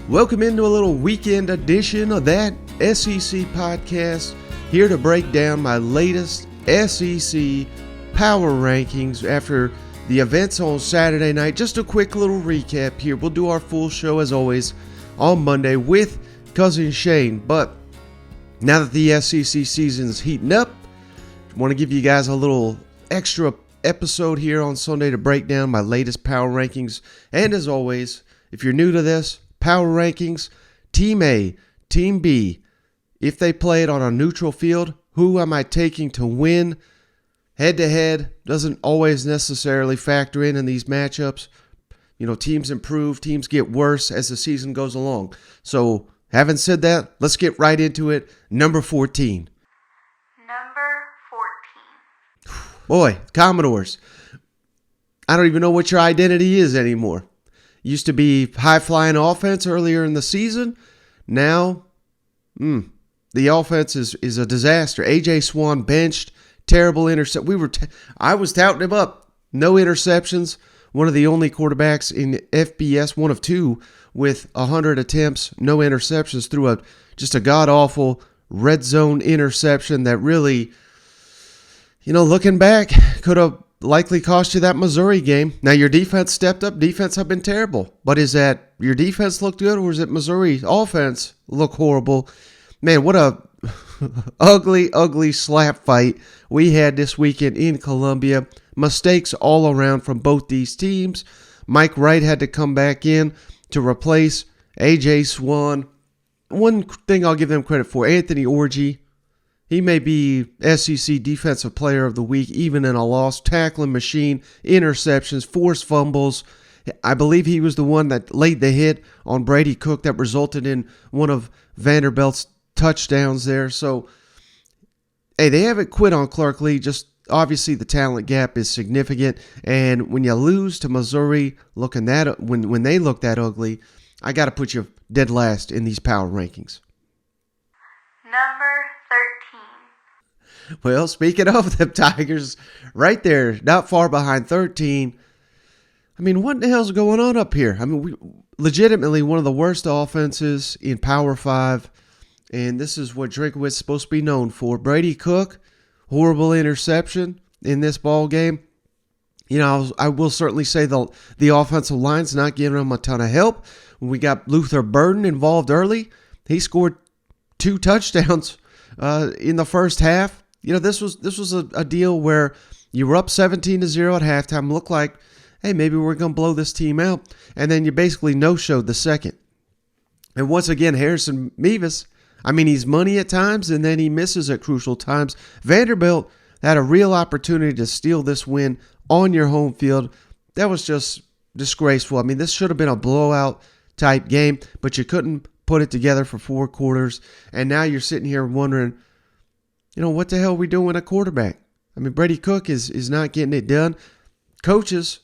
Welcome into a little weekend edition of that SEC podcast, here to break down my latest SEC power rankings after the events on Saturday night. Just a quick little recap here. We'll do our full show as always on Monday with Cousin Shane, but now that the SEC season's heating up, I want to give you guys a little extra episode here on Sunday to break down my latest power rankings. And as always, if you're new to this, power rankings, Team A, Team B, if they play it on a neutral field, who am I taking to win? Head-to-head doesn't always necessarily factor in these matchups. You know, teams improve, teams get worse as the season goes along. So, having said that, let's get right into it. Number 14. Number 14. Boy, Commodores. I don't even know what your identity is anymore. Used to be high-flying offense earlier in the season. Now, the offense is a disaster. A.J. Swann benched, terrible intercept. I was touting him up. No interceptions. One of the only quarterbacks in FBS, one of two, with 100 attempts, no interceptions, through just a god-awful red zone interception that really, looking back, could have likely cost you that Missouri game. Now, your defense stepped up. Defense have been terrible. But is that your defense looked good, or is it Missouri offense look horrible? Man, what a ugly slap fight we had this weekend in Columbia. Mistakes all around from both these teams. Mike Wright had to come back in to replace A.J. Swann. One thing I'll give them credit for, Anthony Orji. He may be SEC Defensive Player of the Week, even in a loss. Tackling machine, interceptions, forced fumbles. I believe he was the one that laid the hit on Brady Cook that resulted in one of Vanderbilt's touchdowns there. So, hey, they haven't quit on Clark Lea. Just obviously the talent gap is significant. And when you lose to Missouri, when they look that ugly, I got to put you dead last in these power rankings. Number 13. Well, speaking of them Tigers, right there, not far behind 13. I mean, what the hell's going on up here? I mean, we legitimately one of the worst offenses in Power 5, and this is what Drinkwitz is supposed to be known for. Brady Cook, horrible interception in this ball game. I will certainly say the offensive line's not giving them a ton of help. When we got Luther Burden involved early, he scored 2 touchdowns in the first half. This was a deal where you were up 17-0 at halftime. Looked like, hey, maybe we're going to blow this team out. And then you basically no-showed the second. And once again, Harrison Mevis, he's money at times, and then he misses at crucial times. Vanderbilt had a real opportunity to steal this win on your home field. That was just disgraceful. This should have been a blowout-type game, but you couldn't put it together for 4 quarters. And now you're sitting here wondering, what the hell are we doing with a quarterback? Brady Cook is not getting it done. Coaches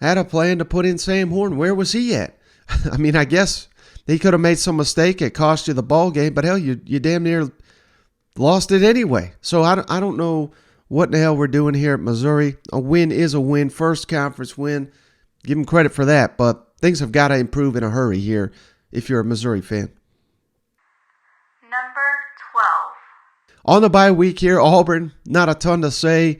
had a plan to put in Sam Horn. Where was he at? I guess he could have made some mistake. It cost you the ball game, but hell, you damn near lost it anyway. So I don't know what the hell we're doing here at Missouri. A win is a win. First conference win. Give them credit for that, but things have got to improve in a hurry here if you're a Missouri fan. Number 12. On the bye week here, Auburn, not a ton to say.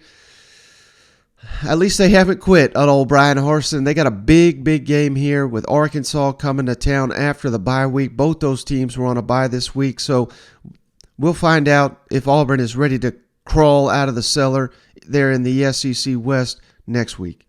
At least they haven't quit on old Brian Harsin. They got a big game here with Arkansas coming to town after the bye week. Both those teams were on a bye this week, so we'll find out if Auburn is ready to crawl out of the cellar there in the SEC West next week.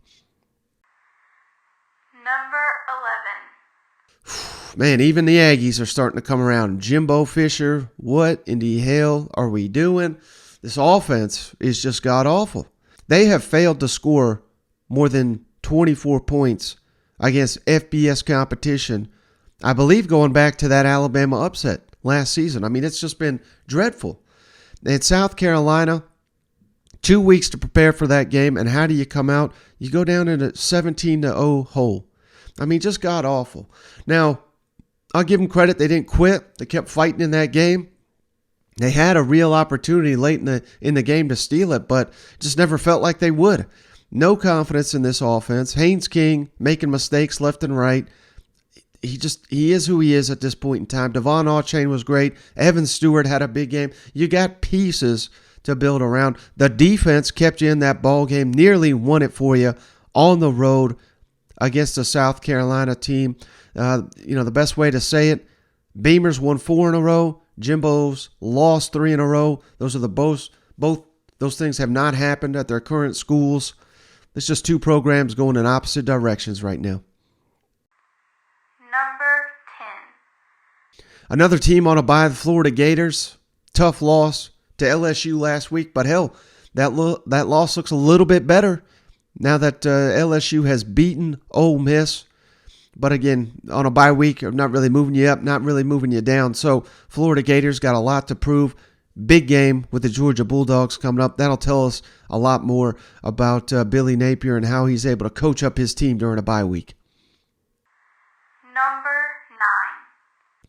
Number 11. Man, even the Aggies are starting to come around. Jimbo Fisher, what in the hell are we doing? This offense is just god-awful. They have failed to score more than 24 points against FBS competition, I believe going back to that Alabama upset last season. It's just been dreadful. In South Carolina, 2 weeks to prepare for that game, and how do you come out? You go down in a 17-0 hole. Just god-awful. Now, I'll give them credit. They didn't quit. They kept fighting in that game. They had a real opportunity late in the game to steal it, but just never felt like they would. No confidence in this offense. Haynes King making mistakes left and right. he is who he is at this point in time. Devon Allchain was great. Evan Stewart had a big game. You got pieces to build around. The defense kept you in that ball game, nearly won it for you on the road against a South Carolina team. The best way to say it, Beamers won 4 in a row. Jimbo's lost 3 in a row. Those are both those things have not happened at their current schools. It's just two programs going in opposite directions right now. Number 10. Another team on a bye, the Florida Gators. Tough loss to LSU last week, but hell, that loss looks a little bit better now that LSU has beaten Ole Miss. But again, on a bye week, not really moving you up, not really moving you down. So Florida Gators got a lot to prove. Big game with the Georgia Bulldogs coming up. That'll tell us a lot more about Billy Napier and how he's able to coach up his team during a bye week. Number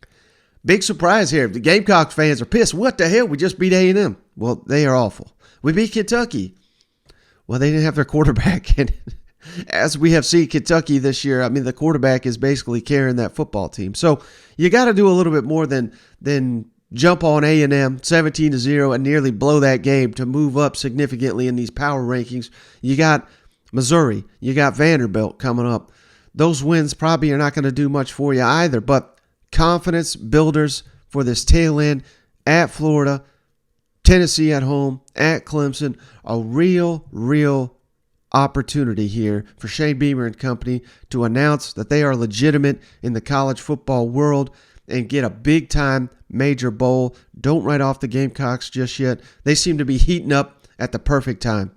9. Big surprise here. The Gamecock fans are pissed. What the hell? We just beat A&M. Well, they are awful. We beat Kentucky. Well, they didn't have their quarterback. And as we have seen Kentucky this year, I mean, the quarterback is basically carrying that football team. So you got to do a little bit more than jump on A&M 17-0 and nearly blow that game to move up significantly in these power rankings. You got Missouri. You got Vanderbilt coming up. Those wins probably are not going to do much for you either, but confidence builders for this tail end at Florida, Tennessee at home, at Clemson. A real opportunity here for Shane Beamer and company to announce that they are legitimate in the college football world and get a big-time major bowl. Don't write off the Gamecocks just yet. They seem to be heating up at the perfect time.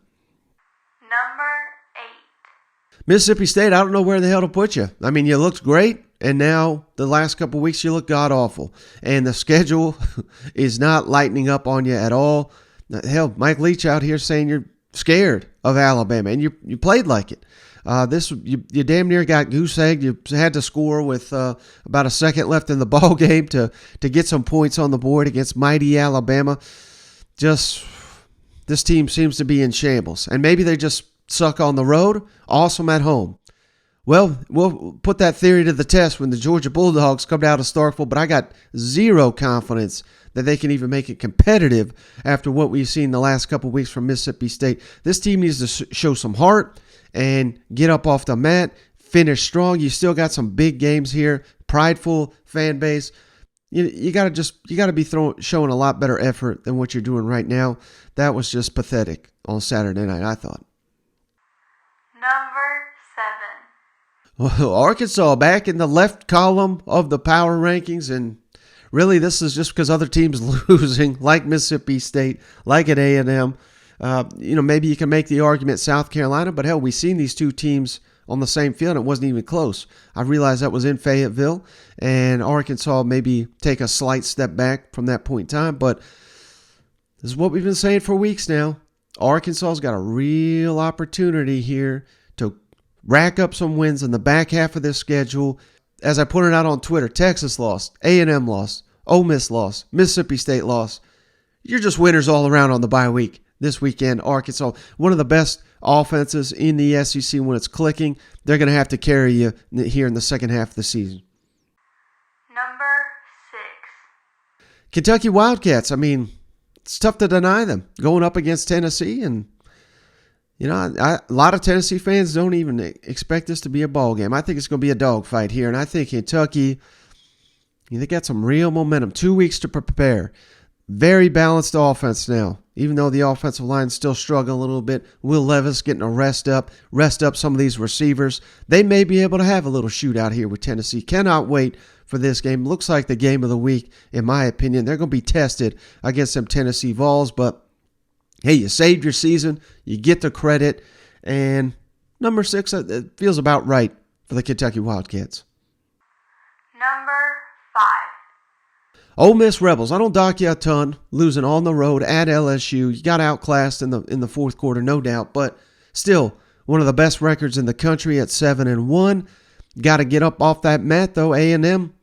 Number 8. Mississippi State, I don't know where the hell to put you. I mean, you looked great, and now the last couple of weeks you look god-awful. And the schedule is not lightening up on you at all. Hell, Mike Leach out here saying you're scared of Alabama, and you played like it. You damn near got goose-egged. You had to score with about a second left in the ball game to get some points on the board against mighty Alabama. Just this team seems to be in shambles, and maybe they just suck on the road, awesome at home. Well, we'll put that theory to the test when the Georgia Bulldogs come down to Starkville, but I got zero confidence that they can even make it competitive after what we've seen the last couple of weeks from Mississippi State. This team needs to show some heart and get up off the mat, finish strong. You still got some big games here, prideful fan base. You got to be showing a lot better effort than what you're doing right now. That was just pathetic on Saturday night, I thought. Number 7. Well, Arkansas back in the left column of the power rankings, and really, this is just because other teams losing, like Mississippi State, like at A&M. Maybe you can make the argument South Carolina, but hell, we've seen these two teams on the same field. It wasn't even close. I realized that was in Fayetteville, and Arkansas maybe take a slight step back from that point in time, but this is what we've been saying for weeks now. Arkansas's got a real opportunity here to rack up some wins in the back half of this schedule. As I put it out on Twitter, Texas lost, A&M lost, Ole Miss lost, Mississippi State lost. You're just winners all around on the bye week. This weekend, Arkansas, one of the best offenses in the SEC when it's clicking. They're going to have to carry you here in the second half of the season. Number 6. Kentucky Wildcats, I mean, it's tough to deny them going up against Tennessee. And, a lot of Tennessee fans don't even expect this to be a ball game. I think it's going to be a dogfight here. And I think Kentucky, they got some real momentum. 2 weeks to prepare. Very balanced offense now. Even though the offensive line is still struggling a little bit, Will Levis getting a rest up some of these receivers. They may be able to have a little shootout here with Tennessee. Cannot wait for this game. Looks like the game of the week, in my opinion. They're going to be tested against some Tennessee Vols, but hey, you saved your season. You get the credit. And number 6, it feels about right for the Kentucky Wildcats. Number 5. Ole Miss Rebels, I don't dock you a ton, losing on the road at LSU. You got outclassed in the fourth quarter, no doubt, but still one of the best records in the country at 7-1. Got to get up off that mat though. A&M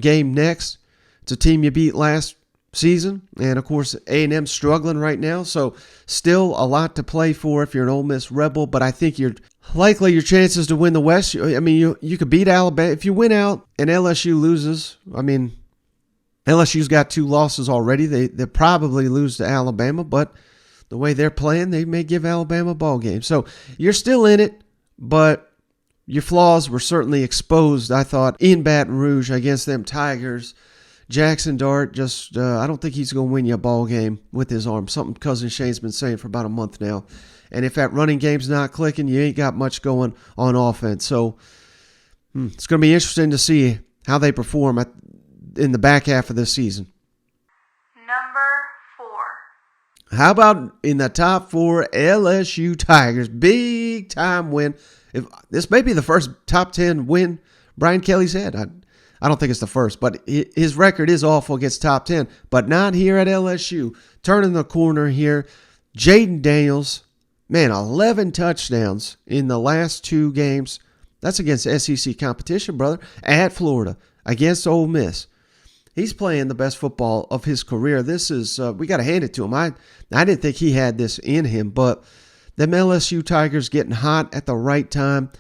game next. It's a team you beat last season, and of course A&M struggling right now, so still a lot to play for if you're an Ole Miss Rebel. But I think you're likely your chances to win the West. I mean, you could beat Alabama if you win out and LSU loses. I mean, LSU's got 2 losses already. They probably lose to Alabama, but the way they're playing, they may give Alabama a ball game. So you're still in it, but your flaws were certainly exposed, I thought, in Baton Rouge against them Tigers. Jackson Dart just, I don't think he's going to win you a ball game with his arm. Something Cousin Shane's been saying for about a month now. And if that running game's not clicking, you ain't got much going on offense. So it's going to be interesting to see how they perform in the back half of this season. Number 4. How about in the top 4, LSU Tigers? Big time win. This may be the first top 10 win Brian Kelly's had. I don't think it's the first, but his record is awful against top 10, but not here at LSU. Turning the corner here. Jaden Daniels, man, 11 touchdowns in the last 2 games. That's against SEC competition, brother, at Florida, against Ole Miss. He's playing the best football of his career. This is, we got to hand it to him. I didn't think he had this in him, but them LSU Tigers getting hot at the right time.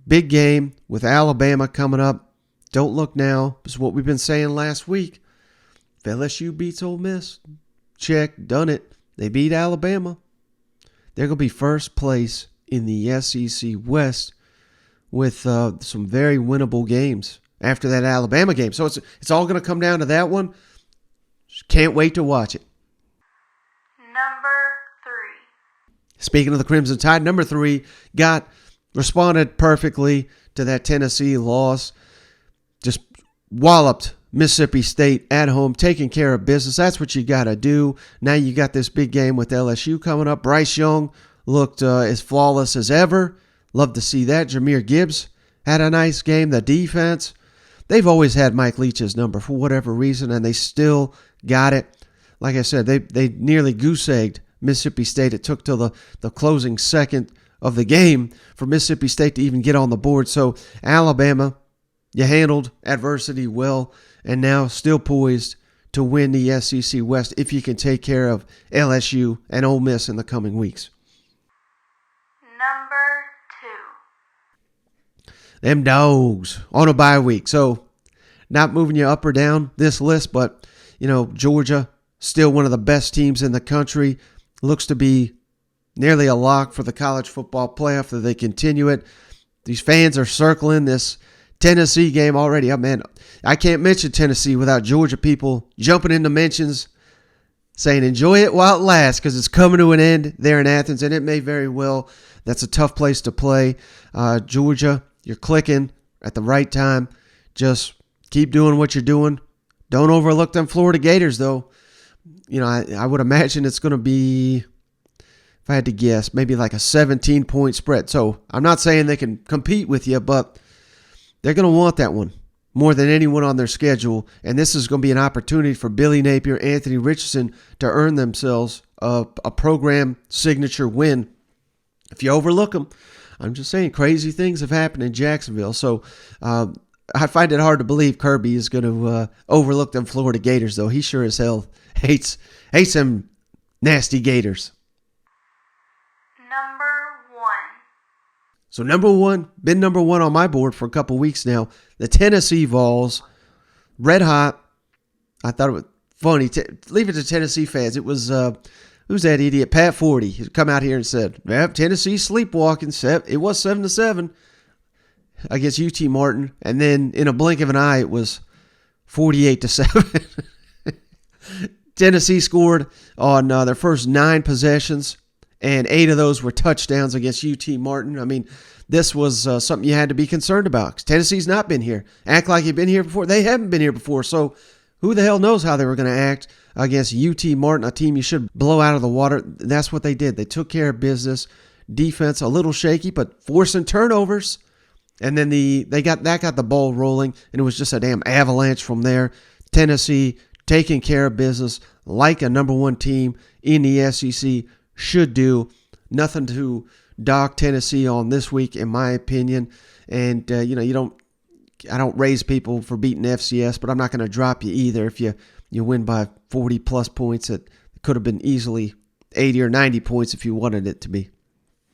Big game with Alabama coming up. Don't look now. This is what we've been saying last week. If LSU beats Ole Miss, check, done it. They beat Alabama. They're going to be first place in the SEC West with some very winnable games after that Alabama game. So it's all going to come down to that one. Just can't wait to watch it. Number 3. Speaking of the Crimson Tide, number 3 responded perfectly to that Tennessee loss. Just walloped Mississippi State at home, taking care of business. That's what you got to do. Now you got this big game with LSU coming up. Bryce Young looked as flawless as ever. Love to see that. Jahmyr Gibbs had a nice game. The defense, they've always had Mike Leach's number for whatever reason, and they still got it. Like I said, they nearly goose-egged Mississippi State. It took till the closing second of the game for Mississippi State to even get on the board. So Alabama, you handled adversity well, and now still poised to win the SEC West if you can take care of LSU and Ole Miss in the coming weeks. Number 2. Them dogs on a bye week. So not moving you up or down this list, but, Georgia, still one of the best teams in the country. Looks to be nearly a lock for the college football playoff if they continue it. These fans are circling this Tennessee game already. Oh, man, I can't mention Tennessee without Georgia people jumping into mentions saying enjoy it while it lasts because it's coming to an end there in Athens, and it may very well. That's a tough place to play. Georgia, you're clicking at the right time. Just keep doing what you're doing. Don't overlook them Florida Gators, though. I would imagine it's going to be, if I had to guess, maybe like a 17-point spread. So I'm not saying they can compete with you, but they're going to want that one more than anyone on their schedule. And this is going to be an opportunity for Billy Napier, Anthony Richardson to earn themselves a program signature win. If you overlook them, I'm just saying crazy things have happened in Jacksonville. So I find it hard to believe Kirby is going to overlook them Florida Gators, though. He sure as hell hates them nasty Gators. Number 1. So been number one on my board for a couple weeks now. The Tennessee Vols, red hot. I thought it was funny. Leave it to Tennessee fans. It was, who's that idiot? Pat Forty. He come out here and said, Tennessee sleepwalking. It was 7-7 against UT Martin. And then in a blink of an eye, it was 48-7. Tennessee scored on their first 9 possessions, and 8 of those were touchdowns against UT Martin. I mean, this was something you had to be concerned about because Tennessee's not been here. Act like you've been here before. They haven't been here before, so who the hell knows how they were going to act against UT Martin, a team you should blow out of the water. That's what they did. They took care of business. Defense a little shaky, but forcing turnovers. And then they got the ball rolling, and it was just a damn avalanche from there. Tennessee taking care of business like a number 1 team in the SEC should do. Nothing to dock Tennessee on this week, in my opinion. And I don't raise people for beating FCS, but I'm not going to drop you either if you You win by 40 plus points. It could have been easily 80 or 90 points if you wanted it to be.